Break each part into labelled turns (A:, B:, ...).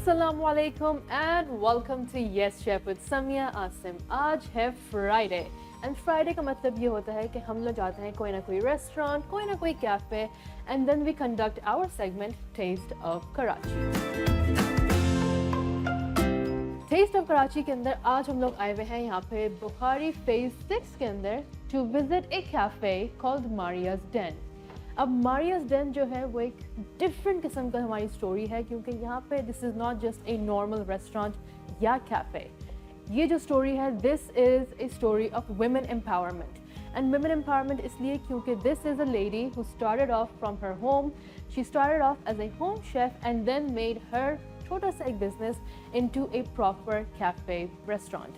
A: Assalamu alaikum and welcome to Yes Chef with Samia Asim. आज है Friday and Friday का मतलब ये होता है कि हम लोग जाते हैं कोई ना कोई restaurant, कोई ना कोई cafe and then we conduct our segment Taste of Karachi. Taste of Karachi के अंदर आज हम लोग आए हुए हैं यहाँ पे बुखारी Phase 6 के अंदर to visit a cafe called Maria's Den. अब मारियाज डेन जो है वो एक डिफरेंट किस्म का हमारी स्टोरी है क्योंकि यहाँ पे this is not just a normal restaurant या कैफ़े. ये जो स्टोरी है this is a story of women empowerment and women empowerment इसलिए क्योंकि this is a lady who started off from her home. She started off as a home chef and then made her छोटा सा एक business into a proper cafe restaurant.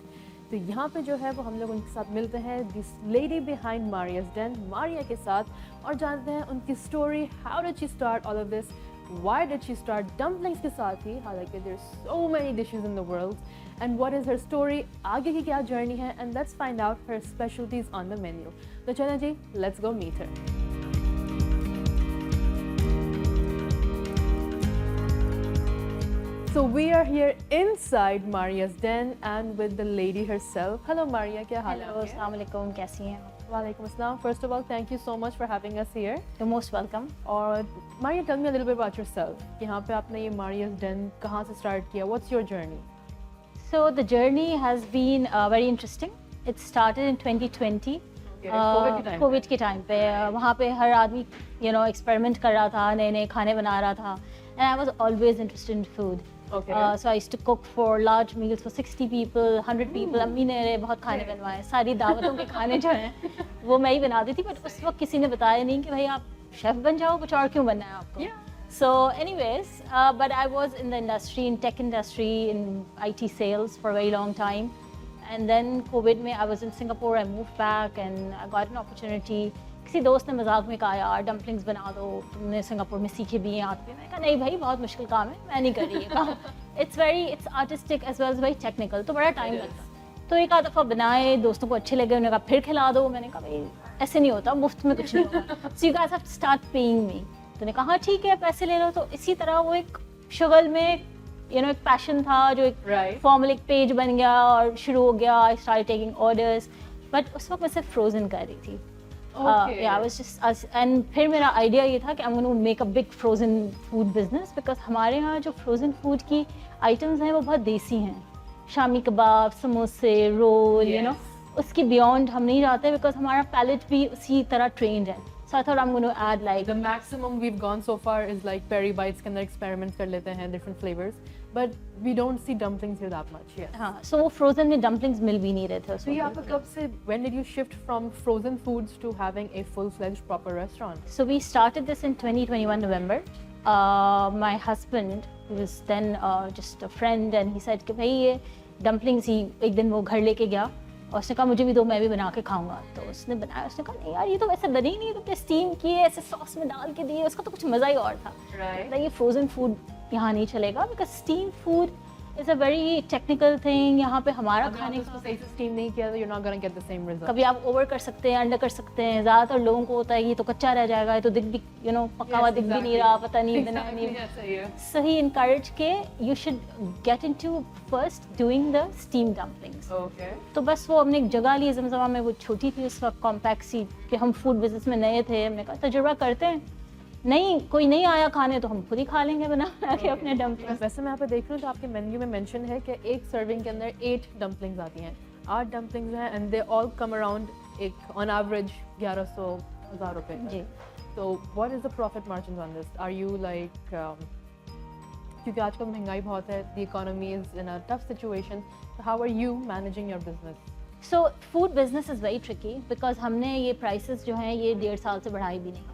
A: तो यहाँ पे जो है वो हम लोग उनके साथ मिलते हैं this lady behind Maria's den, Maria के साथ, और जानते हैं उनकी story. How did she start all of this, why did she start dumplings के साथ ही, हालांकि there so many dishes in the world, and what is her story, आगे की क्या जर्नी है, and let's find out her specialities on the menu. तो चलें जी, let's go meet her. So we are here inside Maria's Den and with the lady herself. Hello Maria, क्या हाल है?
B: Hello, अस्सलाम वालेकुम, कैसी हैं?
A: Walaikum assalam. First of all, thank you so much for having us here.
B: You're most welcome.
A: और Maria, tell me a little bit about yourself. कि यहाँ पे आपने ये Maria's Den कहाँ से start किया? What's your journey?
B: So the journey has been very interesting. It started in 2020. Covid के टाइम पे वहाँ पे हर आदमी एक्सपेरिमेंट कर रहा था, नए नए खाने बना रहा था. And I was always interested in food.
A: Okay.
B: So I used to cook for large meals for 60 people, 100 people. अम्मी ने बहुत खाने बनवाए. सारी दावतों के खाने जो हैं वो मैं ही बनाती थी. बट उस वक्त किसी ने बताया नहीं कि भाई आप शेफ बन जाओ, कुछ और क्यों बनना है आपको. So anyways, but I was in the industry, in tech industry, in IT sales for a very long time. And then COVID में I was in Singapore. I moved back and I got an opportunity. किसी दोस्त ने मजाक में कहा यार dumplings बना दो, तुमने सिंगापुर में सीखे भी हैं हाथ पे. मैंने कहा नहीं भाई बहुत मुश्किल काम है, मैं नहीं कर रही ये काम. It's artistic as well as very technical, तो बड़ा टाइम लगता. तो एक आध दफ़ा बनाए, दोस्तों को अच्छे लगे, उन्होंने कहा फिर खिला दो. मैंने कहा भाई ऐसे नहीं होता, मुफ्त में कुछ नहीं होगा. So you guys have to start paying me. तो ने कहा हाँ ठीक है पैसे ले लो. तो इसी तरह वो एक शुगल में एक पैशन था जो एक फॉर्मल एक पेज बन गया और शुरू हो गया. I start taking orders. But उस वक्त मैं सिर्फ फ्रोजन कर रही थी. I was just and फिर मेरा आइडिया ये था कि I'm going to make a big frozen food business because हमारे यहाँ जो frozen food की आइटम्स हैं वो बहुत देसी हैं. शामी कबाब, समोसे, रोल, उसकी बियॉन्ड हम नहीं जाते बिकॉज हमारा पैलेट भी उसी तरह ट्रेंड है. So I thought I'm going to add like
A: the maximum we've gone so far is like peri bites के अंदर experiments कर लेते हैं different flavors, but we don't see dumplings here that much. Yes.
B: हाँ, so वो frozen में dumplings मिल भी नहीं रहे थे.
A: So ये आपका कब से, when did you shift from frozen foods to having a full-fledged proper restaurant?
B: So we started this in 2021 November. My husband, who was then just a friend, and he said कि भाई ये dumplings ही एक दिन वो घर लेके गया और उसने कहा मुझे भी दो, मैं भी बना के खाऊंगा. तो उसने बनाया. उसने कहा नहीं यार ये तो वैसे बनी ही नहीं, तुमने स्टीम किए, ऐसे सॉस में डाल के दिए, उसका तो कुछ मज़ा ही और था. ये फ्रोजन फूड यहाँ नहीं चलेगा because steam food is a very technical thing. यहाँ पे हमारा खाने
A: को सही से स्टीम नहीं किया तो you're not gonna get the same result.
B: कभी आप ओवर कर सकते हैं, अंडर कर सकते हैं. ज़्यादातर लोगों को होता है ये तो कच्चा रह जाएगा, ये तो दिख भी पका हुआ दिख भी नहीं रहा, पता नहीं बना नहीं. सही इनकरेज के you should get into first doing the steam dumplings. तो बस वो हमने एक जगह ली जमजमा में, वो छोटी थी उस वक्त, कॉम्पैक्ट सी, कि हम फूड बिजनेस में नए थे. हमने कहा तजुर्बा करते हैं, नहीं कोई नहीं आया खाने तो हम खुद ही खा लेंगे बना के अपने डम्पलिंग्स.
A: वैसे मैं यहाँ पे देख रही हूँ तो आपके मेन्यू में मेंशन है कि एक सर्विंग के अंदर 8 डम्पलिंग्स आती हैं, 8 डम्पलिंग्स हैं and they all come around एक ऑन एवरेज 1100-1000 रुपए जी. तो what is the profit margin on this? Are you like, क्योंकि आजकल महंगाई बहुत है, the economy is in a tough situation, how are you managing your business?
B: So food business is very tricky because हमने ये प्राइसेस जो हैं ये 1.5 साल से बढ़ाई भी नहीं.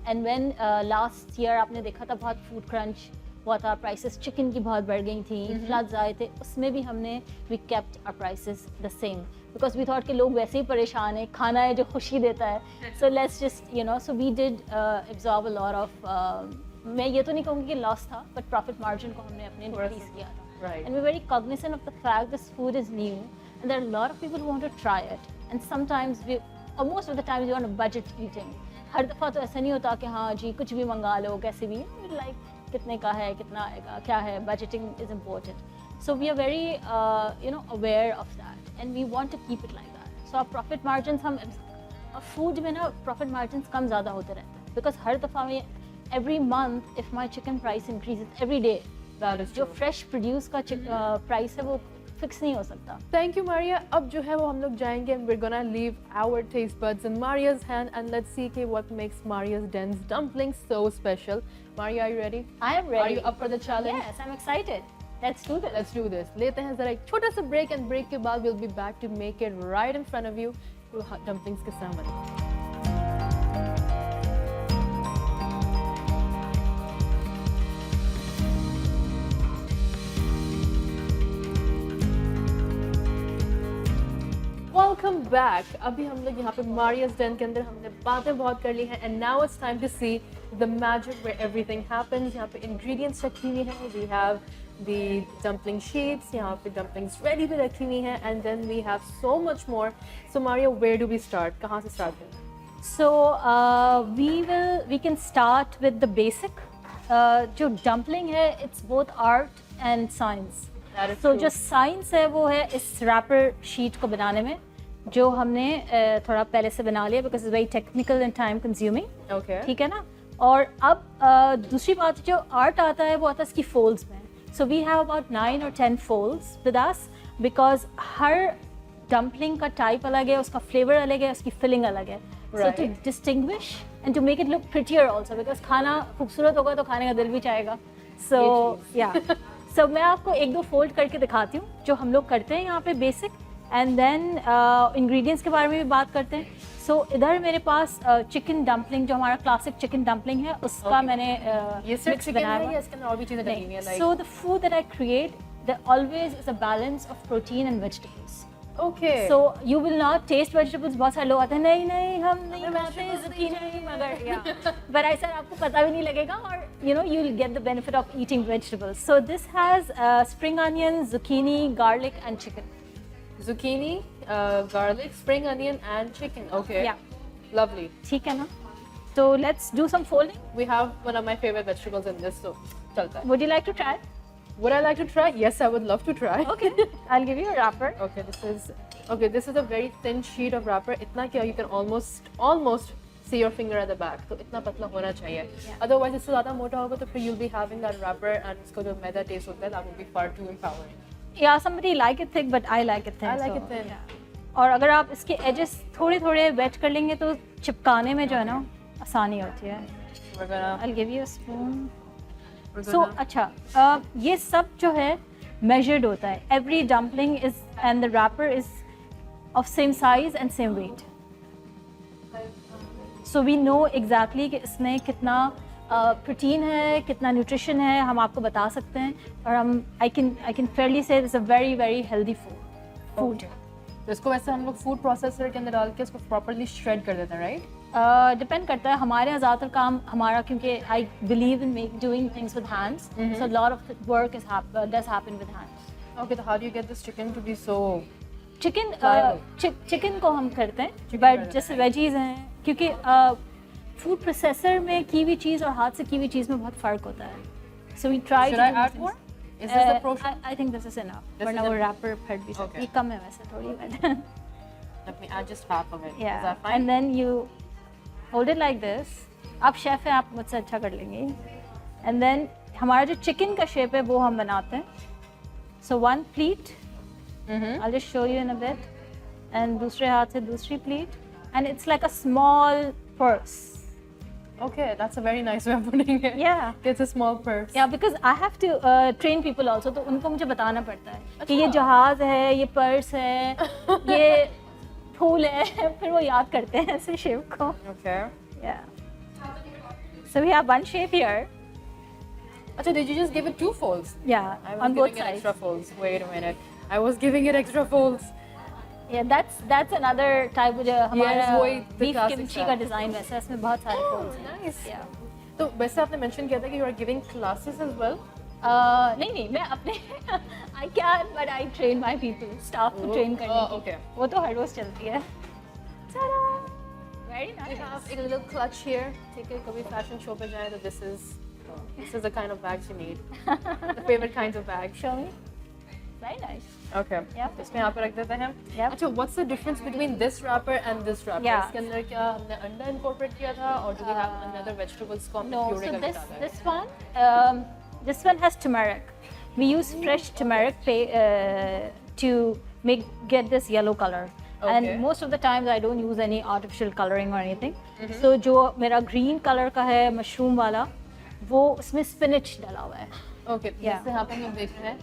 B: एंड व्हेन लास्ट ईयर आपने देखा था बहुत फूड क्रंच हुआ था, प्राइसेस चिकन की बहुत बढ़ गई थी, फ्लड्स आए थे, उसमें भी हमने we kept our prices the same because we thought कि लोग वैसे ही परेशान है, खाना है जो खुशी देता है. So let's just so we did absorb a lot of, मैं ये तो नहीं कहूँगी कि लॉस था बट प्रॉफिट मार्जिन को हमने अपने इंक्रीज किया था. And we very cognizant of the fact this food is new and there are a lot of people who want to try it and sometimes we most of the times we want budget eating. हर दफ़ा तो ऐसा नहीं होता कि हाँ जी कुछ भी मंगा लो कैसे भी. लाइक कितने का है, कितना आएगा, क्या है, budgeting is important. So we are very aware of that and we want to keep it like that. So आप प्रॉफिट मार्जिन हम फूड में ना प्रॉफिट मार्जिन कम ज़्यादा होते रहते हैं बिकॉज हर दफ़ा में every month if my chicken price increase every day, जो फ्रेश प्रोड्यूस का प्राइस है वो फिक्स नहीं हो सकता.
A: Thank you, Maria. अब जो है वो हम लोग जाएंगे and we're gonna leave our taste buds in Maria's hand and let's see what makes Maria's Den's dumplings so special. Maria, are you ready?
B: I am ready.
A: Are you up for the challenge?
B: Yes, I'm excited. Let's do this.
A: Let's do this. लेते हैं जरा एक छोटा सा break and break के बाद we'll be back to make it right in front of you. तो dumplings किस तरह बने? Welcome back. अभी हम लोग यहाँ पे Maria's Den के अंदर हमने बातें बहुत कर ली हैं and now it's time to see the magic where everything happens. यहाँ पे ingredients रखी हुई हैं. We have the dumpling sheets. यहाँ पे dumplings ready भी रखी हुई हैं and then we have so much more. So Maria, where do we start? कहाँ से start करें?
B: So we can start with the basic. जो dumpling है, it's both art and science.
A: That is
B: So
A: true.
B: जो science है वो है इस wrapper sheet को बनाने में, जो हमने थोड़ा पहले से बना लिया because it's very technical and time consuming.
A: Okay.
B: ठीक है ना. और अब दूसरी बात जो आर्ट आता है वो आता है इसकी folds में. So we have about 9 or 10 folds with us because her dumpling का type अलग है, उसका flavor अलग है, उसकी filling अलग है. So to
A: Right.
B: distinguish and to make it look prettier also because खाना खूबसूरत होगा तो खाने का दिल भी चाहेगा. So yeah. So मैं आपको एक दो फोल्ड करके दिखाती हूँ जो हम लोग करते हैं यहाँ पे बेसिक एंड देन इंग्रेडिएंट्स के बारे में भी बात करते हैं. सो इधर मेरे पास चिकन डम्पलिंग जो हमारा क्लासिक चिकन डम्पलिंग है उसका
A: Okay.
B: मैंने
A: ये सिर्फ
B: मिक्स
A: चिकन
B: बनाया
A: है
B: हुआ
A: या इसके अंदर और भी चीजें डली हुई हैं?
B: है. So the food that I create their always is a balance of protein and vegetables.
A: Okay.
B: So you will not taste vegetables. बहुत सारे लोग आते हैं नहीं नहीं हम नहीं खाते zucchini नहीं मगर but I said आपको पता भी नहीं लगेगा और you know you will get the benefit of eating vegetables. So this has spring onion, zucchini, garlic and chicken.
A: Zucchini, garlic, spring onion and chicken. Okay.
B: Yeah.
A: Lovely.
B: ठीक है ना. So let's do some folding.
A: We have one of my favorite vegetables in this, so चलता है.
B: Would you like to try?
A: Would I like to try? Yes, I would love to try.
B: Okay. I'll give you a wrapper.
A: Okay, this is a very thin sheet of wrapper. इतना क्या you can almost see your finger at the back. तो इतना पतला होना चाहिए. Otherwise इससे ज़्यादा मोटा होगा तो फिर you'll be having that wrapper and इसका जो मैदा taste होता है that would be far too empowering.
B: Yeah, somebody like it thick, but I like it thin.
A: I like
B: so,
A: it thin.
B: yeah. और अगर आप इसके edges थोड़े थोड़े वेट कर लेंगे तो चिपकाने में जो है ना आसानी होती है.
A: We're gonna.
B: I'll give you a spoon.
A: We're
B: So
A: gonna.
B: अच्छा ये सब जो है measured होता है. Every dumpling is and the wrapper is of same size and same weight. So we know exactly कि इसमें कितना प्रोटीन है, कितना न्यूट्रिशन है, हम आपको बता सकते हैं और हम I can fairly say this is a very very healthy food.
A: तो इसको वैसे हम लोग फूड प्रोसेसर के अंदर डाल के इसको प्रॉपर्ली श्रेड कर देते हैं, राइट?
B: डिपेंड करता है. हमारे यहाँ ज़्यादातर काम हमारा क्योंकि I believe in doing things with hands, so lot of work does happen with hands.
A: Okay, तो how do you get this chicken to be so?
B: Chicken को हम करते हैं
A: Chicken
B: बट
A: करते
B: जैसे
A: हैं.
B: वेजीज हैं क्योंकि फूड प्रोसेसर में की हुई चीज़ और हाथ से की हुई चीज़ में बहुत फ़र्क होता है. So we try
A: Should I add more? Is this the portion?
B: I think this is enough.
A: This
B: वरना
A: is
B: वो
A: enough?
B: रैपर फट भी सकती
A: Okay.
B: है. ये कम है वैसे थोड़ी but
A: Let me add just half of it. Is
B: yeah.
A: that fine?
B: And then you hold it like this. आप शेफ हैं, आप मुझसे अच्छा कर लेंगे. And then हमारा जो चिकन का शेप है वो हम बनाते हैं. So one pleat. I'll just show you in a bit. And दूसरे हाथ से दूसरी pleat. And it's like a small purse.
A: Okay, that's a very nice way of putting it.
B: Yeah.
A: It's a small purse.
B: Yeah, because I have to train people also. तो उनको मुझे बताना पड़ता है कि ये
A: अच्छा.
B: जहाज है, ये पर्स है, ये फूल है. फिर वो याद करते हैं ऐसे शेप को.
A: Okay.
B: Yeah. So we have one shape here.
A: Achha, did you just give it 2 folds?
B: Yeah,
A: I was
B: on
A: giving
B: both
A: it
B: sides.
A: extra folds. Wait a minute. I was giving it extra folds.
B: Yeah, that's another type जो हमारा
A: वही the
B: beef
A: classic
B: kimchi
A: style.
B: का design वैसा है, इसमें बहुत सारे folds हैं.
A: Nice.
B: Yeah.
A: तो वैसे आपने mention किया था कि you are giving classes as well.
B: नहीं मैं अपने I can but I train my people staff को train करने की.
A: Okay.
B: वो तो हर रोज चलती है. Ta-da! Very
A: We
B: nice.
A: have a little clutch here. ठीक है, कभी fashion show पे जाए तो this is This is the kind of bags you need. The favorite kinds of bags.
B: Show me. Very nice.
A: Okay.
B: Yeah.
A: इसमें यहाँ पे रख देते हैं.
B: Yeah.
A: अच्छा, what's the difference between this wrapper and this wrapper?
B: Yeah.
A: इसके अंदर क्या हमने अंडा incorporate किया था, or do we have another vegetables को हमने
B: No,
A: puree
B: so
A: करके
B: this
A: डाला है?
B: this one has turmeric. We use fresh turmeric to get this yellow color.
A: Okay.
B: And most of the times I don't use any artificial coloring or anything. So जो मेरा green color का है mushroom वाला, वो उसमें spinach डाला हुआ है.
A: Okay.
B: Yeah.
A: जैसे यहाँ पे हम देख रहे हैं.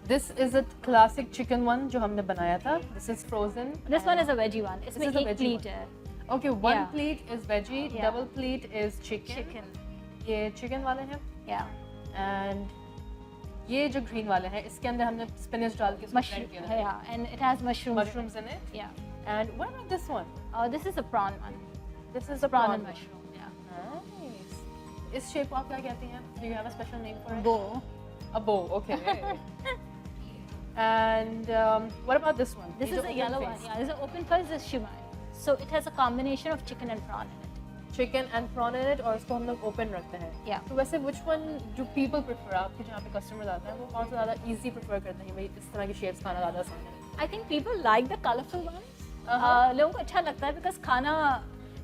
A: This is a classic chicken one जो हमने बनाया था. This is frozen.
B: This one is a veggie one. इसमें
A: is a
B: एक
A: veggie
B: plate
A: one.
B: है.
A: Okay, one
B: Yeah.
A: plate is veggie,
B: Yeah.
A: double plate is chicken.
B: Chicken.
A: ये chicken वाले हैं.
B: Yeah.
A: And ये जो green वाले हैं, इसके अंदर हमने spinach डाल के इसको blend
B: Mushroom.
A: किया था.
B: Yeah. And it has mushrooms.
A: Mushrooms in it.
B: Yeah.
A: And what about this one?
B: This is a prawn one.
A: This is a
B: Prawn
A: prawn
B: and
A: one.
B: mushroom. Yeah.
A: Nice. इस shape को आप क्या कहते हैं? Do you have a special name for it?
B: Bow.
A: A bow. Okay. And what about this one?
B: This
A: ये
B: is
A: जो
B: a
A: open
B: yellow
A: face.
B: one. Yeah, this is open face is shumai. So it has a combination of chicken and prawn in it.
A: Chicken and prawn in it, और इसको हम लोग open रखते हैं.
B: Yeah.
A: तो वैसे which one do people prefer? आपके जहाँ पे customers आते हैं, वो कौन सा ज़्यादा easy prefer करते हैं? भाई इस तरह की shapes खाना ज़्यादा पसंद है.
B: I think people like the colorful ones.
A: Uh-huh.
B: लोगों को अच्छा लगता है because खाना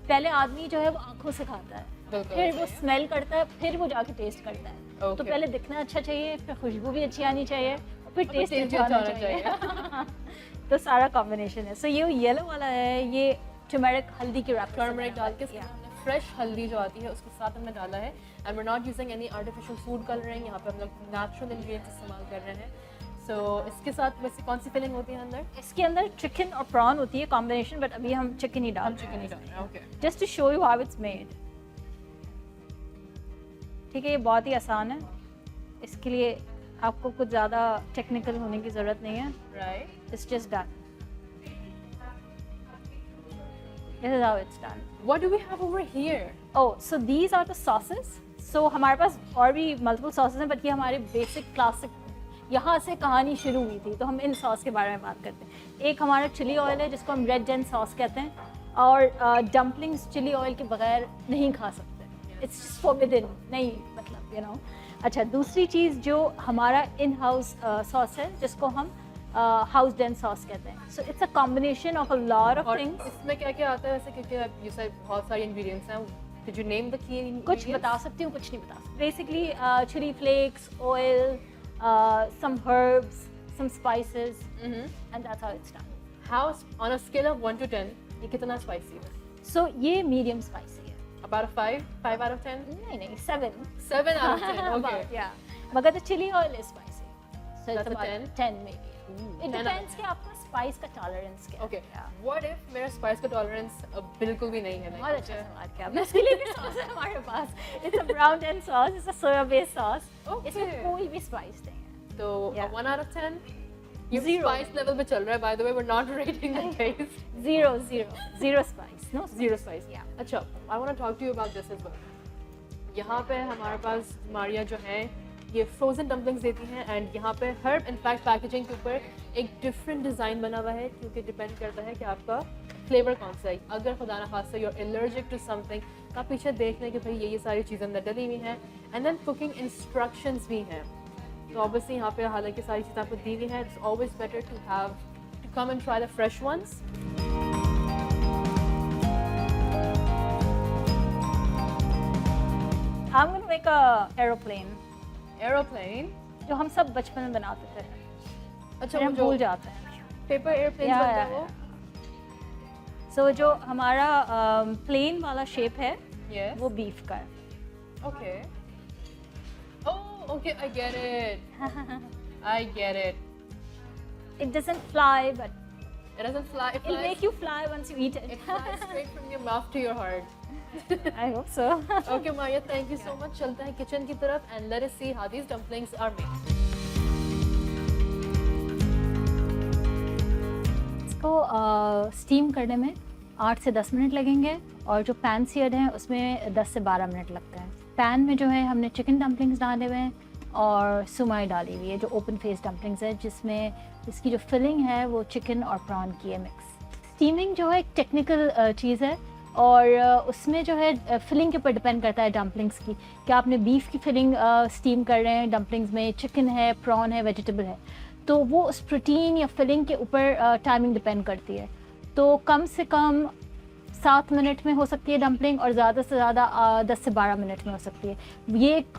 B: पहले आदमी जो है वो आंखों से खाता है.
A: बिल्कुल.
B: फिर वो स्मेल करता है, फिर वो जाके टेस्ट करता है. तो
A: Okay.
B: पहले दिखना अच्छा चाहिए, फिर खुशबू भी अच्छी आनी चाहिए, और फिर
A: और
B: टेस्ट
A: taste भी
B: अच्छा
A: अच्छा
B: आना
A: होना
B: चाहिए. तो सारा कॉम्बिनेशन है. सो ये येलो वाला है, ये टर्मरिक हल्दी की रैपर
A: टर्मरिक डाल के हमने फ्रेश हल्दी जो आती है उसके साथ हमने डाला है. And we not using any artificial food colouring. यहाँ पे हम लोग नेचुरल इंग्रेडिएंट्स इस्तेमाल कर रहे हैं. सो इसके साथ वैसे कौन सी फिलिंग होती है अंदर?
B: इसके अंदर चिकन और प्रॉन होती है कॉम्बिनेशन, बट अभी हम चिकन ही डाल
A: हम चिकन ही डाल रहे हैं. Okay.
B: Just to show you how it's made. ठीक है, ये बहुत ही आसान है. इसके लिए आपको कुछ ज़्यादा टेक्निकल होने की ज़रूरत नहीं है.
A: Right.
B: It's just done. This is how it's done.
A: What do we have over here?
B: Oh, so these are the sauces. So हमारे पास और भी मल्टीपल सॉसेस हैं, बट ये हमारे बेसिक क्लासिक, यहाँ से कहानी शुरू हुई थी. तो हम इन सॉस के बारे में बात करते हैं. एक हमारा चिली ऑयल है जिसको हम रेड जेन सॉस कहते हैं, और डम्पलिंग्स चिली ऑयल के बगैर नहीं खा सकते. It's just forbidden. नहीं, मतलब यू नो. अच्छा, दूसरी चीज़ जो हमारा इन हाउस सॉस है जिसको हम हाउस डेन सॉस कहते हैं. So it's a combination of a lot of
A: और
B: थिंग्स.
A: इसमें क्या क्या आता है वैसे, क्योंकि you said बहुत सारी इंग्रेडिएंट्स हैं. Could you name the key ingredients?
B: कुछ बता सकती हूँ, कुछ नहीं बता सकती. Basically chilli flakes, oil, some herbs, some spices, and that's how it's done.
A: How on a scale of 1 to 10 ये कितना स्पाइसी है?
B: So ये medium spicy है.
A: About a 5? 5 out of 10?
B: नहीं, 7.
A: 7 out of 10. Okay.
B: About, yeah. मगर the chili oil is spicy. So
A: That's
B: it's
A: a
B: about
A: 10?
B: 10 maybe. It
A: 10 out of
B: depends कि आपका spice का tolerance क्या है.
A: Okay.
B: Yeah.
A: What if मेरा spice का tolerance बिल्कुल भी नहीं है?
B: बहुत अच्छा सवाल किया आपने. इसके लिए भी सॉस है हमारे पास. It's a brown ten sauce. It's a soya based sauce.
A: Okay.
B: इसमें कोई भी spice नहीं है.
A: तो
B: Yeah.
A: 1 out of 10? ये
B: Zero.
A: स्पाइस लेवल पे चल रहा है. By the way, we're not rating the taste.
B: Zero spice. No
A: Zero spice.
B: Yeah.
A: अच्छा, I want to talk to you about this as well. यहाँ पे हमारे पास मारिया जो है ये फ्रोजन डम्पलिंग्स देती हैं, एंड यहाँ पे हर इनफैक्ट पैकेजिंग के ऊपर एक डिफरेंट डिज़ाइन बना हुआ है, क्योंकि डिपेंड करता है कि आपका फ्लेवर कौन सा है. अगर खुदा न खास्ता you are allergic to something, तो आप पीछे देख लें कि भाई ये सारी चीज़ें अंदर डली हुई हैं. एंड देन कुकिंग इंस्ट्रक्शंस भी हैं. तो ऑब्वियसली यहाँ पे हालांकि सारी चीज़ें आपको दी हुई हैं. It's always better to come and try the fresh ones.
B: I'm going to make a aeroplane.
A: Aeroplane.
B: जो हम सब बचपन में बनाते थे.
A: अच्छा,
B: फिर
A: वो
B: हम
A: जो
B: भूल जाते हैं.
A: पेपर एयरप्लेन
B: Yeah,
A: बनता है
B: yeah,
A: वो.
B: So जो हमारा प्लेन वाला शेप है
A: Yes.
B: वो बीफ का है.
A: Okay. Oh, okay, I get it. I get it.
B: It doesn't fly, but
A: It doesn't fly. It
B: it'll
A: flies,
B: make you fly once you eat it.
A: it flies straight from your mouth to your heart.
B: I hope so.
A: Okay, Maria, thank you so much. चलते हैं kitchen की तरफ and let us see how these dumplings are made.
B: इसको steam करने में 8 से 10 minute लगेंगे, और जो पैन सीयर्ड है उसमें 10 से 12 मिनट लगते हैं. पैन में जो है हमने चिकन डम्पलिंग्स डाले हुए हैं और सुमाई डाली हुई है जो ओपन फेस डम्पलिंग्स है, जिसमें इसकी जो फिलिंग है वो चिकन और प्रॉन की है मिक्स. स्टीमिंग जो है एक टेक्निकल चीज़ है. और उसमें जो है फिलिंग के ऊपर डिपेंड करता है डम्पलिंग्स की, कि आपने बीफ की फिलिंग स्टीम कर रहे हैं डम्पलिंग्स में, चिकन है, प्रॉन है, वेजिटेबल है, तो वो उस प्रोटीन या फिलिंग के ऊपर टाइमिंग डिपेंड करती है। तो कम से कम 7 मिनट में हो सकती है डम्पलिंग, और ज़्यादा से ज़्यादा 10 से 12 मिनट में हो सकती है। ये एक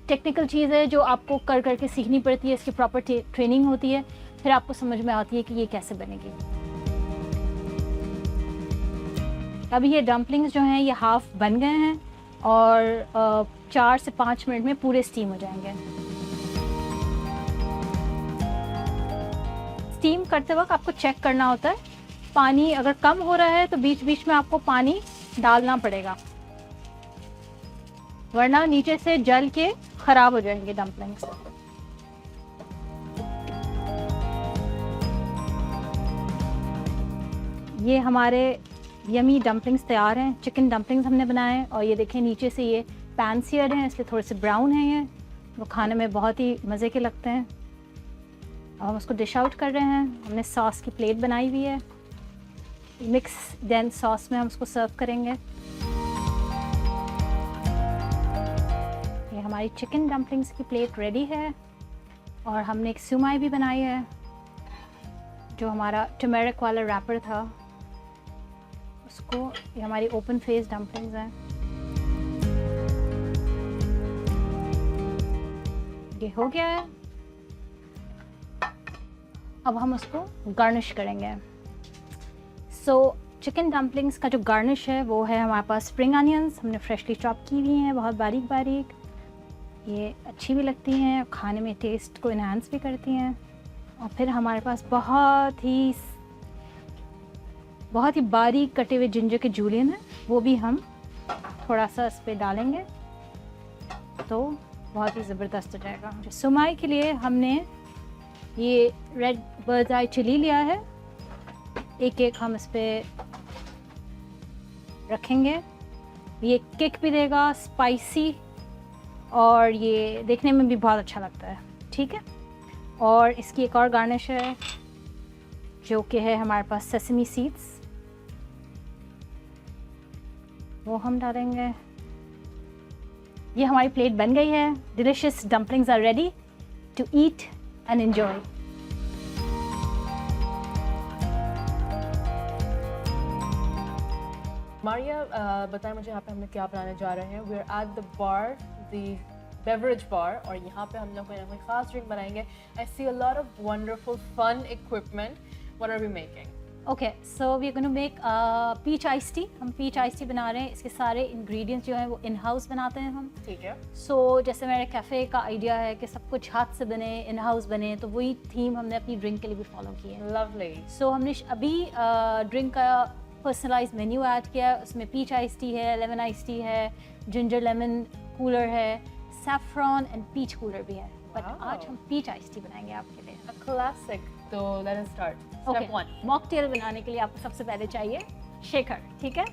B: टेक्निकल चीज़ है जो आपको कर करके सीखनी पड़ती है, इसकी प्रॉपर ट्रेनिंग होती है, फिर आपको समझ में आती है कि ये कैसे बनेगी। अभी ये डम्पलिंग्स जो हैं ये हाफ़ बन गए हैं और 4 से 5 मिनट में पूरे स्टीम हो जाएंगे। स्टीम करते वक्त आपको चेक करना होता है, पानी अगर कम हो रहा है तो बीच बीच में आपको पानी डालना पड़ेगा, वरना नीचे से जल के ख़राब हो जाएंगे डम्पलिंग्स। ये हमारे यमी डम्पलिंग्स तैयार हैं। चिकन डम्पलिंग्स हमने बनाए हैं, और ये देखें नीचे से ये पैन सीयर्ड हैं, इसलिए थोड़े से ब्राउन हैं, ये वो खाने में बहुत ही मज़े के लगते हैं। अब हम उसको डिश आउट कर रहे हैं। हमने सॉस की प्लेट बनाई हुई है, मिक्स डेंस सॉस में हम उसको सर्व करेंगे। ये हमारी चिकन डम्पलिंग्स की प्लेट रेडी है, और हमने एक सुमाई भी बनाई है, जो हमारा टर्मेरिक वाला रैपर था उसको। ये हमारी ओपन फेस डम्पलिंग्स हैं। ये हो गया है। अब हम उसको गार्निश करेंगे। सो चिकन डम्पलिंग्स का जो गार्निश है वो है हमारे पास स्प्रिंग अनियंस, हमने फ्रेशली चॉप की हुई हैं बहुत बारीक बारीक। ये अच्छी भी लगती हैं, खाने में टेस्ट को इन्हांस भी करती हैं। और फिर हमारे पास बहुत ही बारीक कटे हुए जिंजर के जूलियन है, वो भी हम थोड़ा सा इस पर डालेंगे तो बहुत ही ज़बरदस्त हो जाएगा। सुमाई के लिए हमने ये रेड बर्ड्स आई चिली लिया है, एक एक हम इस पर रखेंगे। ये किक भी देगा, स्पाइसी, और ये देखने में भी बहुत अच्छा लगता है। ठीक है, और इसकी एक और गार्निश है जो कि है हमारे पास सेसमी सीड्स, वो हम डालेंगे। ये हमारी प्लेट बन गई है। Delicious dumplings are ready to eat and enjoy.
A: Maria, बताएं मुझे यहाँ पे हम क्या बनाने जा रहे हैं। We are at the bar, the beverage bar, और यहाँ पे हम लोग कोई खास ड्रिंक बनाएंगे। I see a lot of wonderful fun equipment. What are we making?
B: Okay, so we are going to make peach ice tea. हम peach ice tea बना रहे हैं। इसके सारे इंग्रेडिएंट्स जो हैं वो इन हाउस बनाते हैं हम।
A: ठीक है।
B: सो जैसे मेरे कैफ़े का आइडिया है कि सब कुछ हाथ से बने, इन हाउस बने, तो वही थीम हमने अपनी ड्रिंक के लिए भी फॉलो की है।
A: लवली।
B: सो हमने अभी ड्रिंक का पर्सनलाइज मेन्यू ऐड किया है। उसमें पीच आइस टी है, लेमन आइस टी है, जिंजर लेमन कूलर है, सैफरॉन एंड पीच कूलर भी है। बट आज हम पीच आइस टी बनाएंगे आपके लिए।
A: A classic. तो let us start. Step 1।
B: Mocktail बनाने के लिए आपको सबसे पहले चाहिए शेकर। ठीक है,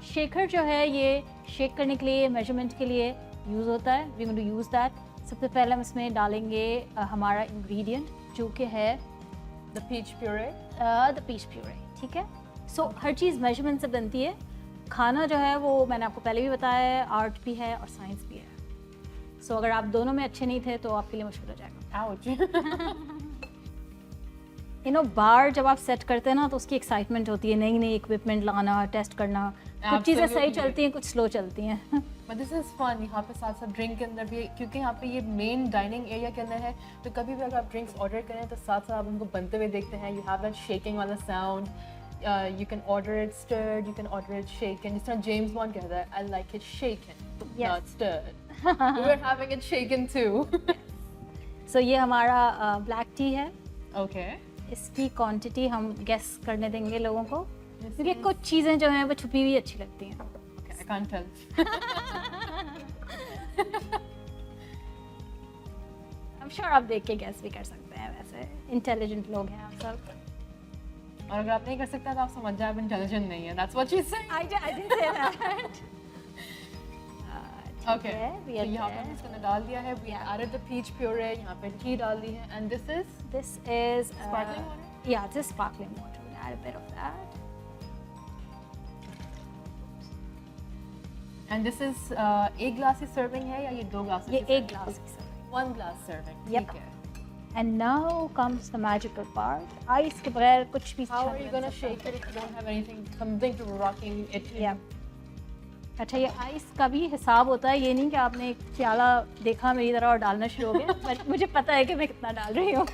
B: शेकर जो है ये शेक करने के लिए, मेजरमेंट के लिए यूज़ होता है। We going to use that. सबसे पहले हम इसमें डालेंगे हमारा इंग्रेडिएंट जो कि है
A: द पीच प्यूरे।
B: ठीक है। सो हर चीज़ मेजरमेंट से बनती है। खाना जो है वो मैंने आपको पहले भी बताया है, आर्ट भी है और साइंस भी है। सो अगर आप दोनों में अच्छे नहीं थे तो आपके लिए मुश्किल हो जाएगा।
A: आउच।
B: बार जब आप सेट करते हैं ना तो उसकी एक्साइटमेंट होती है, नई नई इक्विपमेंट लाना, टेस्ट करना। कुछ चीज़ें सही चलती हैं, कुछ स्लो चलती हैं।
A: But this is fun. यहाँ पे साथ साथ ड्रिंक के अंदर भी, क्योंकि यहाँ पे ये मेन डाइनिंग एरिया के अंदर है, तो कभी भी अगर आप ड्रिंक्स ऑर्डर करें तो साथ साथ आप उनको बनते हुए देखते हैं। यू हैव दैट शेकिंग वाला sound. You can order it stirred, you can order it shaken. जिस तरह जेम्स बॉन्ड कहता है, I like it shaken, not stirred. We're having it shaken too.
B: So ये हमारा ब्लैक टी है।
A: Okay.
B: इसकी quantity हम गेस करने देंगे लोगों को, क्योंकि कुछ चीज़ें जो हैं वो छुपी हुई अच्छी लगती हैं।
A: Okay, I can't tell.
B: I'm sure आप देख के गेस भी कर सकते हैं, वैसे इंटेलिजेंट लोग हैं आप सब।
A: और अगर आप नहीं कर सकते तो आप समझ जाए आप इंटेलिजेंट नहीं है। That's what she said.
B: I didn't say that.
A: Okay. तो यहाँ पे इसको डाल दिया है। We added the peach puree. यहाँ पे टी डाल दी है। And this is
B: sparkling water. Yeah, this is sparkling water. We'll add a bit of that.
A: And this is एक ग्लास की serving है या ये 2 ग्लास
B: ये 1 ग्लास की सर।
A: 1 glass serving.
B: Yep.
A: ठीक है.
B: And now comes the magical part. Ice के बगैर कुछ भी
A: How
B: अच्छा
A: are
B: नहीं
A: you
B: बन
A: gonna
B: सकता।
A: shake it if you don't have something to rocking it in?
B: Yeah. अच्छा, ये आइस का भी हिसाब होता है, ये नहीं कि आपने एक प्याला देखा मेरी तरह और डालना शुरू हो गया। But मुझे पता है कि मैं कितना डाल रही हूँ।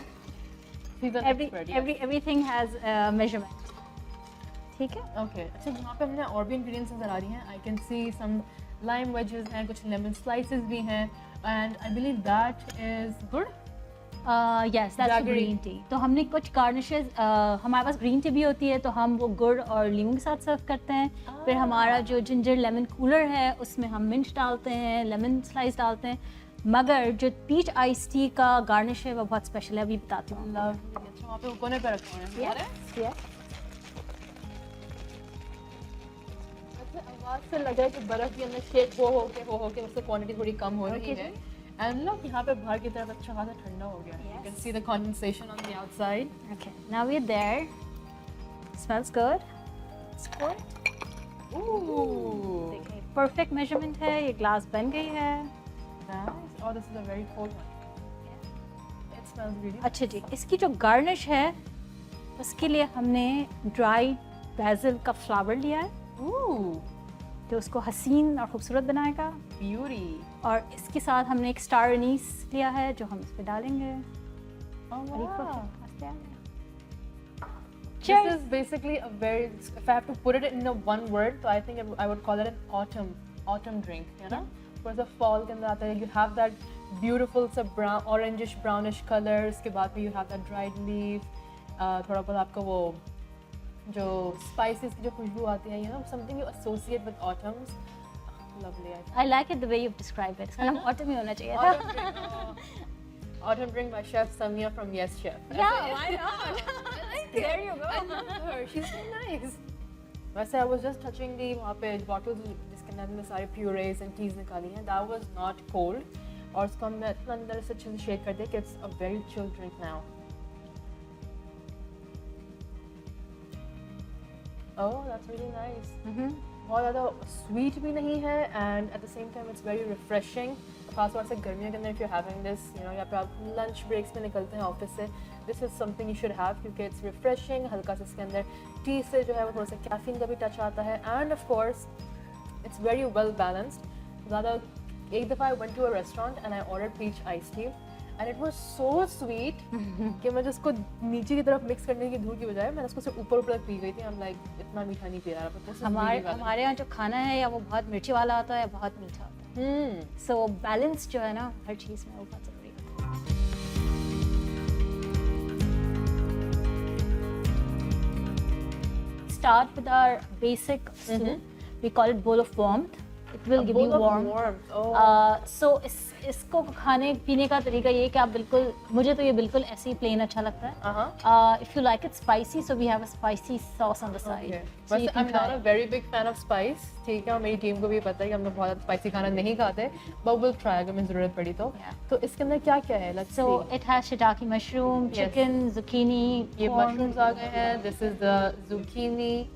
A: She's an expert, yes.
B: Everything has measurement. ठीक है?
A: Okay. अच्छा, यहाँ पे हमने और भी ingredients नजर आ रही हैं. I can see some lime wedges हैं, कुछ lemon slices भी हैं, and I believe that is good.
B: Yes, that's
A: Jaggery.
B: green tea. तो हमने कुछ garnishes, हमारे पास green tea भी होती है, तो हम वो गुड़ और लीमू के साथ सर्व करते हैं। फिर हमारा जो जिंजर लेमन कूलर है उसमें हम मिंट डालते हैं, लेमन स्लाइस डालते हैं। मगर जो पीच आइस टी का गार्निश है वो बहुत स्पेशल है, अभी बताती हूँ।
A: Lovely. अच्छा, वहाँ पे कोने पे रखा हुआ है.
B: Yes.
A: अच्छा, आवाज से लगा है कि बर्फ के अंदर शेक हो के उससे क्वांटिटी थोड़ी कम हो रही
B: Okay,
A: है. And look, यहाँ पे बाहर की तरफ अच्छा खासा ठंडा हो गया है. You can
B: Yes.
A: see the condensation on the outside.
B: Okay, now we're there. Smells good. Let's pour it.
A: Ooh.
B: देखिए, perfect measurement है, ये ग्लास बन गई है।
A: Nice. Oh, this is a very cold one. It smells really.
B: अच्छा जी, इसकी जो garnish है उसके लिए हमने ड्राई बैसिल का फ्लावर लिया है,
A: Ooh.
B: तो उसको हसीन और खूबसूरत बनाएगा।
A: Beauty.
B: और इसके साथ हमने एक स्टार एनीस लिया है जो हम इस पे डालेंगे।
A: Oh
B: और ये
A: wow.
B: perfect मस्त है।
A: This
B: Cheers.
A: is basically a very. If I have to put it in a one word, so I think I would call it an autumn drink. You know, whereas the fall के अंदर आता है, you have that beautiful सा brown, orangish brownish color. उसके बाद में you have that dried leaf. थोड़ा बहुत आपका वो जो spices की जो खुशबू आती है, you know, something you associate with autumns. Lovely. I think.
B: I like it the way you've described it. इसका नाम autumn ही होना चाहिए
A: Autumn
B: था।
A: drink. Autumn drink by Chef Samia from Yes Chef.
B: Yeah, why not? There you go.
A: I love her. She's so nice. वैसे I was just touching the वहाँ पे bottles जिसके अंदर में सारे purees and teas निकाली हैं. That was not cold. और उसको हमने इतना अंदर से अच्छे से shake कर दिया कि it's a very chill drink now. Oh, that's really nice. बहुत ज़्यादा sweet भी नहीं है and at the same time it's very refreshing. खास तौर से गर्मियों के अंदर if you're having this, you know, या फिर आप lunch breaks में निकलते हैं ऑफिस से, this is something you should have क्योंकि it's refreshing. हल्का सा इसके अंदर टी से जो है वो थोड़ा सा कैफीन का भी टच आता है and of course it's very well balanced. ज़्यादा एक दफ़ा I went to a restaurant and I ordered peach iced tea and it was so sweet कि मैं जिसको नीचे की तरफ मिक्स करने की धूल की बजाय मैंने उसको सिर्फ ऊपर ऊपर पी गई थी. I'm like इतना मीठा नहीं पी रहा but this is really balanced.
B: हमारे यहाँ जो खाना है या वो बहुत मिर्ची वाला होता है या बहुत मीठा होता है। सो बैलेंस जो है ना हर चीज़ में वो बहुत ज़रूरी है। Start with our basic soup. We call it bowl of warmth. It will give you warmth.
A: Oh.
B: So इसको खाने पीने का तरीका ये है कि आप बिल्कुल, मुझे तो ये बिल्कुल ऐसे ही प्लेन अच्छा लगता है। If you like it spicy, so we have a spicy sauce on the side.
A: Okay.
B: So you
A: वैसे
B: can
A: I'm
B: try
A: not a
B: it.
A: very big fan of spice. ठीक है, और मेरी टीम को भी पता है कि हम लोग बहुत स्पाइसी खाना नहीं खाते. But we'll try अगर हमें ज़रूरत पड़ी तो.
B: Yeah.
A: तो इसके अंदर क्या क्या है? Let's
B: So
A: see.
B: it has shiitake mushroom,
A: Yes.
B: chicken, zucchini,
A: ये
B: corn,
A: mushrooms आ गए हैं. This is the zucchini.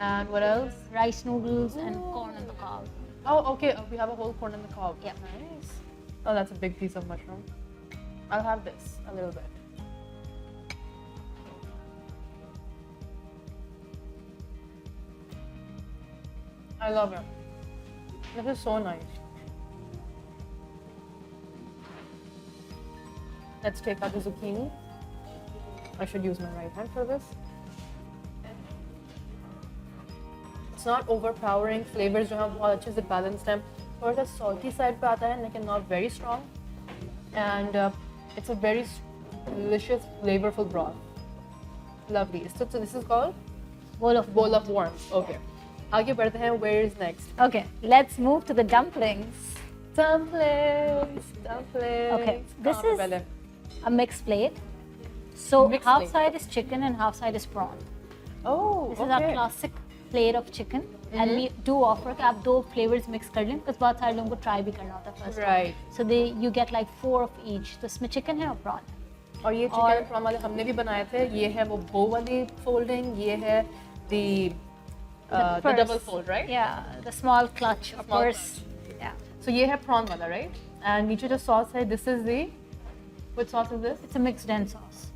A: And what else?
B: rice noodles, and corn on the cob.
A: Oh, okay. We have a whole corn on the cob.
B: Yeah.
A: Nice. Oh, that's a big piece of mushroom. I'll have this a little bit. I love it. This is so nice. Let's take out the zucchini. I should use my right hand for this. It's not overpowering. Flavors जो हैं बहुत अच्छे से balanced हैं. थोड़ा सा salty side पे आता है, लेकिन not very strong. And it's a very delicious, flavorful broth. Lovely. So this is called bowl of warmth. Okay. आगे बढ़ते हैं. Where is next?
B: Okay, let's move to the dumplings.
A: Dumplings.
B: Okay, this
A: कहाँ पे
B: is
A: पहले?
B: a mixed plate. So
A: Mixed
B: half
A: plate.
B: side is chicken and half side is prawn.
A: Oh,
B: This is our classic plate of chicken. And we do offer कि आप दो flavors mix कर लें, because बहुत सारे लोगों को try भी करना होता है first time.
A: Right.
B: So you get like 4 of each. तो इसमें chicken है और prawn है.
A: और ये
B: और-
A: चिकन फ्राम वाले हमने भी बनाए थे. ये है वो बो वाली फोल्डिंग. ये है the the double fold, right?
B: Yeah, the small clutch or
A: Small
B: purse. Yeah,
A: So ये है prawn वाला, right? And नीचे जो sauce है, this is the, which sauce is this?
B: it's a mixed dense sauce.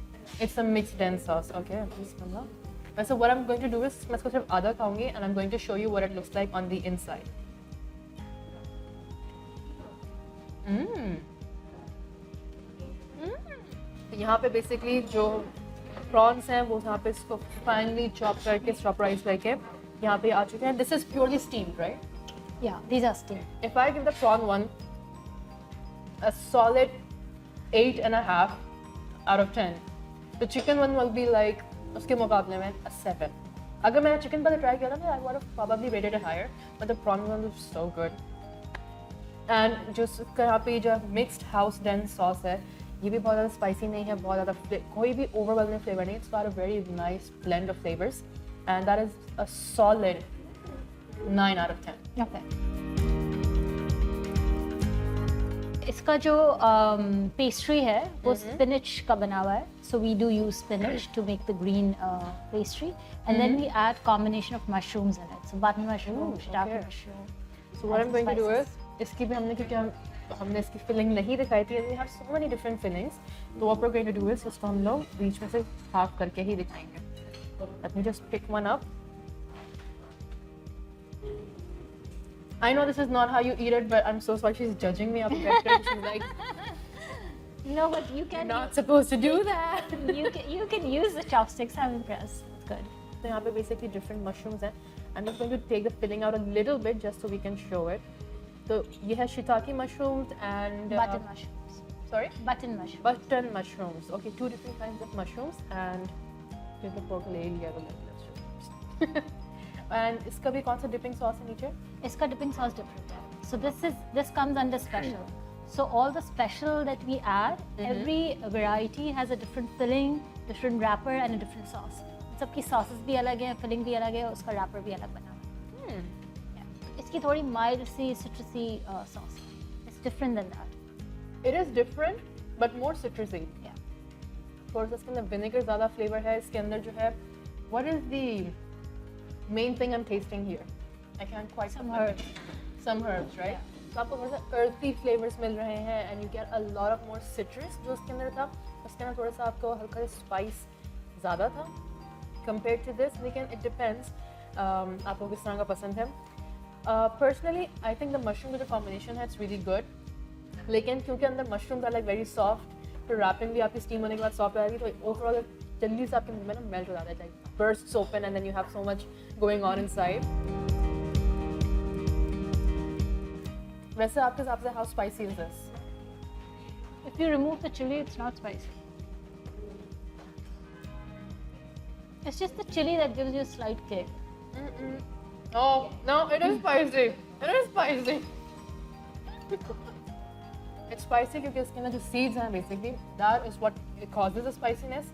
A: It's a mixed dense sauce. Okay, bismillah. So what I'm going to do is मैं इसको सिर्फ आधा खाऊंगी and I'm going to show you what it looks like on the inside. तो यहाँ पे basically जो prawns हैं वो यहाँ पे इसको फाइनली चॉप करके स्टॉपराइज करके यहाँ पे आ चुके हैं. This is purely steamed, right?
B: Yeah, these are steamed.
A: If I give the prawn one a solid 8.5 out of 10, the chicken one will be like उसके मुकाबले में a 7. अगर मैंने चिकन पहले ट्राई किया था ना, I would have probably rated it higher, but the prawn one was so good. And जो यहाँ पे जो mixed house dense sauce है, ये भी बहुत ज़्यादा स्पाइसी नहीं है, बहुत ज़्यादा कोई भी overwhelming flavor नहीं. It's got a very nice blend of flavors, and that is a solid 9 out of 10.
B: Okay. इसका जो पेस्ट्री है वो स्पिनच का बना हुआ है. So we do use spinach to make the green pastry, and then we add combination of mushrooms in it. So button mushroom, shiitake
A: okay.
B: mushroom.
A: So what I'm going to do
B: spices.
A: is इसकी भी हमने क्योंकि हमने इसकी filling नहीं दिखाई थी, we have so many different fillings. So what we're going to do is इसको हम लोग बीच में से half करके ही दिखाएंगे. Let me just pick one up. I know this is not how you eat it, but I'm so sorry she's judging me up there. She's like,
B: No, but you
A: you're
B: can.
A: not supposed to do that.
B: You can use the chopsticks. I'm impressed. It's good.
A: So यहाँ पे basically different mushrooms हैं. I'm just going to take the filling out a little bit just so we can show it. So ये है shiitake mushrooms and
B: Button mushrooms.
A: sorry,
B: Button mushrooms.
A: button mushrooms. Okay, two different kinds of mushrooms and फिर the pork ले लिया तो let's show. And इसका भी कौन सा dipping sauce है नीचे?
B: इसका dipping sauce different है. So this comes under special. So all the special that we add, every variety has a different filling, different wrapper, and a different sauce. सबकी sauces भी अलग है, filling भी अलग है, उसका wrapper भी अलग बना हुआ है. Yeah. इसकी थोड़ी mild सी citrusy sauce है. It's different than that.
A: It is different but more citrusy.
B: Yeah.
A: Of course इसके अंदर vinegar ज़्यादा flavor है. इसके अंदर जो है, what is the main thing I'm tasting here? I can't quite.
B: Some herbs.
A: Some herbs, right?
B: Yeah.
A: तो आपको थोड़ा सा earthy flavors मिल रहे हैं and you get a lot of more citrus जो उसके अंदर था. उसके अंदर थोड़ा सा आपको हल्का spice ज़्यादा था compared to this. लेकिन it depends आपको किस तरह का पसंद है. Personally, I think the mushroom with the combination है, it's really good. लेकिन क्योंकि अंदर mushrooms are like very soft, तो wrapping भी आपकी steam होने के बाद soft आ जाएगी, तो overall जल्दी से आपके मुंह में ना melt हो जाता है, like bursts open and then you have so much going on inside. वैसे आपके हिसाब से how spicy is this?
B: If you remove the chili, it's not spicy. It's just the chili that gives you a slight kick.
A: Oh no, it is spicy. It is spicy. It's spicy क्योंकि इसके अंदर जो seeds हैं basically, that is what causes the spiciness,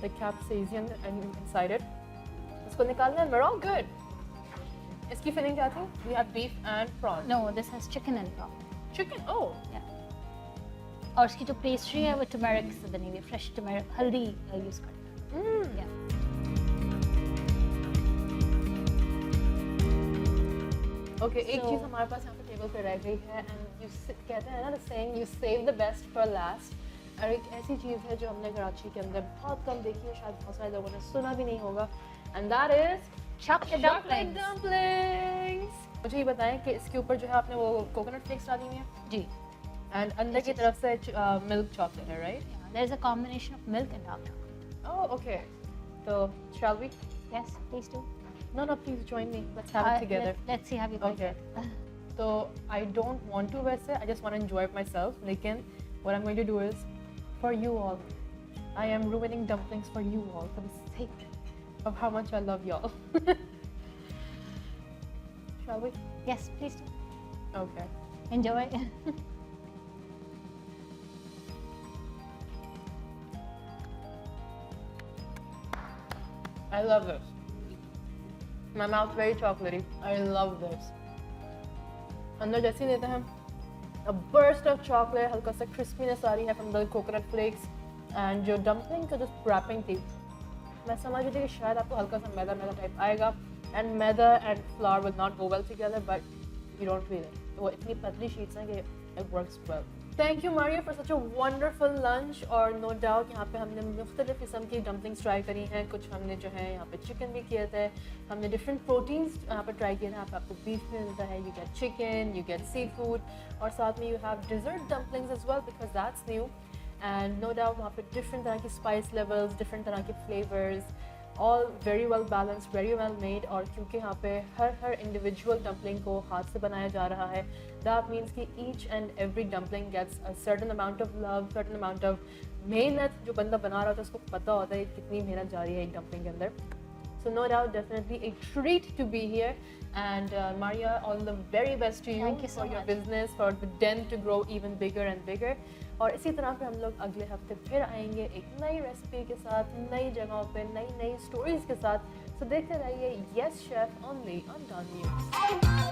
A: the capsaicin inside it. इसको निकालना है, we're all good. इसकी filling क्या थी? We have beef and prawn.
B: No, this has chicken and prawn.
A: Chicken. Oh.
B: Yeah. और इसकी जो पेस्ट्री है वो टर्मरिक से बनी हुई है, फ्रेश टर्मरिक, हल्दी यूज करते हैं. Yeah.
A: Okay, एक चीज़ हमारे पास यहाँ पे टेबल पे रह गई है and you कहते हैं ना the saying you save the best for last. और एक ऐसी चीज़ है जो हमने कराची के अंदर बहुत कम देखी है, शायद बहुत सारे लोगों ने सुना भी नहीं होगा, and that is
B: Chocolate
A: chocolate
B: dumplings.
A: dumplings. मुझे ये बताएं कि इसके ऊपर जो है आपने वो कोकोनट फ्लेक्स डाली हुई है
B: जी.
A: and अंदर की तरफ से मिल्क चॉकलेट है, right?
B: Yeah, there's a combination of milk and dark chocolate.
A: Oh, okay. So shall we?
B: Yes, please do.
A: No, please join me. Let's have it together.
B: Let's see how you like
A: Okay.
B: it.
A: So I don't want to वैसे, I just want to enjoy it myself. लेकिन what I'm going to do is for you all. I am ruining dumplings for you all for the sake of how much I love y'all. Shall we?
B: Yes, please do.
A: Okay.
B: Enjoy.
A: I love this. My mouth's very chocolatey. I love this. अंदर जैसे ही देते हैं a burst of chocolate, हल्का सा crispiness आ रही है from the coconut flakes and जो dumpling का जो wrapping थी, मैं समझ रही थी कि शायद आपको हल्का सा मैदा मैदा टाइप आएगा, and maida and flour will not go well together, but you don't feel it. वो इतनी पतली sheets हैं कि it works well. Thank you Maria for such a wonderful lunch. और no doubt यहाँ पे हमने मुख्तलिफ किस्म की dumplings try करी हैं. कुछ हमने जो है यहाँ पे chicken भी किए थे. हमने different proteins यहाँ पे try किए थे. यहाँ पे आपको beef मिलता है, you get chicken, you get seafood, और साथ में you have dessert dumplings as well because that's new. And no doubt वहाँ पे different तरह की spice levels, different तरह के flavors, all very well balanced, very well made. और क्योंकि यहाँ पे हर individual dumpling को हाथ से बनाया जा रहा है, that means कि each and every dumpling gets a certain amount of love, certain amount of मेहनत. जो बंदा बना रहा होता है उसको पता होता है कितनी मेहनत जा रही है एक dumpling के अंदर. So no doubt, definitely a treat to be here. And Maria, all the very best to you,
B: so
A: for your
B: much.
A: business, for the den to grow even bigger and bigger. और इसी तरह पे हम लोग अगले हफ्ते फिर आएंगे एक नई रेसिपी के साथ, नई जगहों पे, नई स्टोरीज के साथ. So देखते रहिए Yes Chef only on Dawn News.